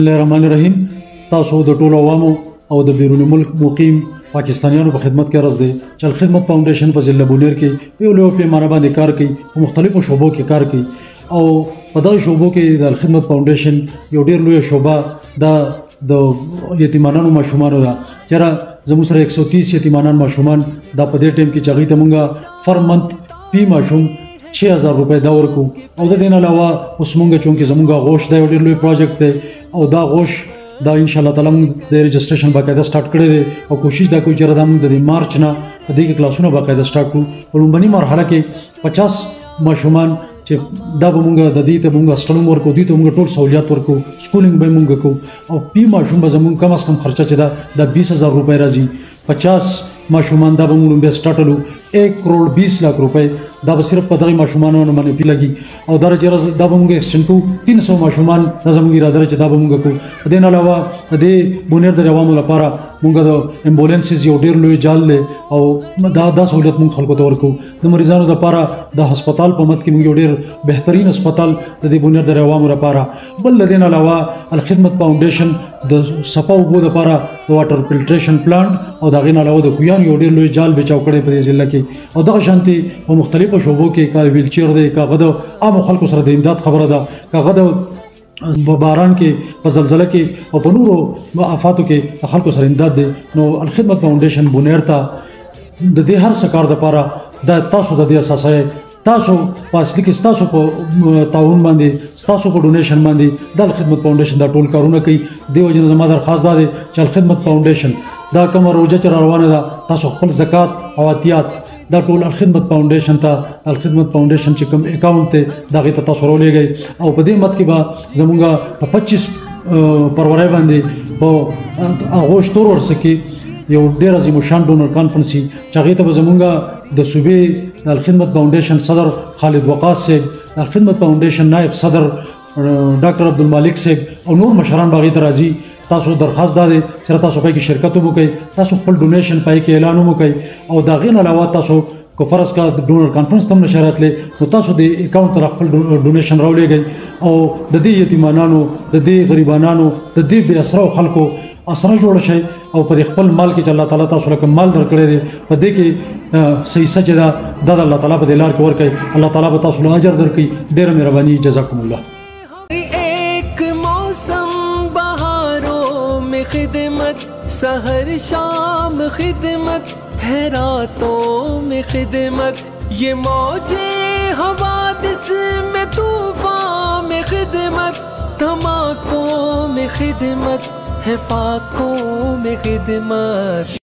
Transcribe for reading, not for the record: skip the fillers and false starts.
الله الرحمن الرحیم. تاسو د ټولو عوامو او د بیرون ملک مقیم پاکستانیانو په خدمت کې عرض دی چې الخدمت فاونډیشن په ضلع بونیر کې په یو لوی پیمانه باندې کار کوي، په مختلفو شعبو کې کار کوي او په دغه شعبو کې د الخدمت فاونډیشن یو ډیر لوی شعبه د یتیمانو ماشومانو ده. چېرې زموږ سره 130 یتیمانان ماشومان دا په دې ټیم کې چې هغوی ته مونږ فر منت پی ماشوم 6000 روپۍ دا ورکو. او د دې نه علاوه اوس مونږ چونکې زمونږ غوښ دا یو ډېر لوی پروجیکټ دی او دا غوښ دا ان شاء الله تعالی موږ د رجسټریشن باقاعده سٹارټ کړی دی او کوشش دا کوو چې دا موږ د مارچ نه په دې کې کلاسونه باقاعده سٹارټ کړو. په لومړنۍ مرحله کې 50 ماشومان چې دا به مونږ د دې ته مونږ اسټلم ورکو، دوی ته مونږ ټول سہولیات ورکو، سکولینګ به مونږ کوو او پی ماشوم به زمونږ کم از کم خرچه چې دا 20000 روپۍ راځي. 50 ماشومان دا به مونږ به سٹارټلو 1,20,00,000 روپۍ دا به صرف په دغه ماشومانو باندې پی لګي او دا چې دا به مونږ ایکسټینډ کوو 300 ماشومان دا زموږ اراده چې دا به مونږ کوو. په دې نه علاوه د دې بونیر د عوامو لپاره مونږ د امبولانسز یو ډیر لوی جال دی او دا سہولیت مونږ خلکو ته ورکو. د مریضانو لپاره د هسپتال په مت کې مونږ یو ډیر بهترین هسپتال د دې بونیر د عوامو لپاره. بل د دې نه علاوه الخدمت فاونډیشن د صفا اوبو لپاره د واټر فلټریشن پلانټ او د هغې نه علاوه د کویان یو ډیر لوی جال بچاو کړی په دې ضلع کې او دغه شانتې په مختلفو شعبو کې کا ویلچیر دی، کا هغه د عامو خلکو سره د امداد خبره ده، کا هغه د په باران کې، په زلزله کې او په نورو آفاتو کې د خلکو سره امداد دی. نو الخدمت فاونډیشن بونیر ته د دې هر څه کار دپاره دا تاسو د دې اساسه تاسو په اصلي کې ستاسو په تعاون باندې، ستاسو په ډونیشن باندې د الخدمت فاونډیشن دا ټول کارونه کوي. دې وجې نه زما درخواست دا دی چې الخدمت فاونډیشن دا کومه روژه چې را روانه ده تاسو خپل زکات او عطیات دا ټول الخدمت فاونډیشن ته، الخدمت فاونډیشن چې کوم اکاونټ دی د هغې ته تاسو راولېږئ او په دې مت کې به زموږ په 25 فروری باندې په اغوست ورس کې یو ډیر عظیم الشان ډونر کانفرنس چې هغې ته به زموږ د صوبې د الخدمت فاونډیشن صدر خالد وقاص صاحب، د الخدمت فاونډیشن نائب صدر ډاکټر عبدالمالک صاحب او نور مشران به هغې ته راځي. تاسو درخواست دا دی چې تاسو پای کې شرکت هم وکړئ، تاسو خپل ډونیشن پای کې اعلان هم وکړئ او د هغې نه علاوه تاسو که فرض کا ډونر کانفرنس ته هم نشئ راتلی نو تاسو د اکاونټ ته خپل ډونیشن راولېږئ او د دې یتیمانانو، د دې غریبانانو، د دې بې اسره خلکو اسره جوړ شئ او پر خپل مال کې چې الله تعالی تاسو له کوم مال درکړی دی په دې کې صحیح سچ ده د الله تعالی په دې لار کې ورکړئ. الله تعالی به تاسو له اجر درکړي. ډېره مهرباني. جزاکم الله. खिदमत सहर शाम खिदमत है रातों में खिदमत, ये मौजे हवादिस में तूफान में खिदमत, धमाकों में खिदमत है फाकों में खिदमत.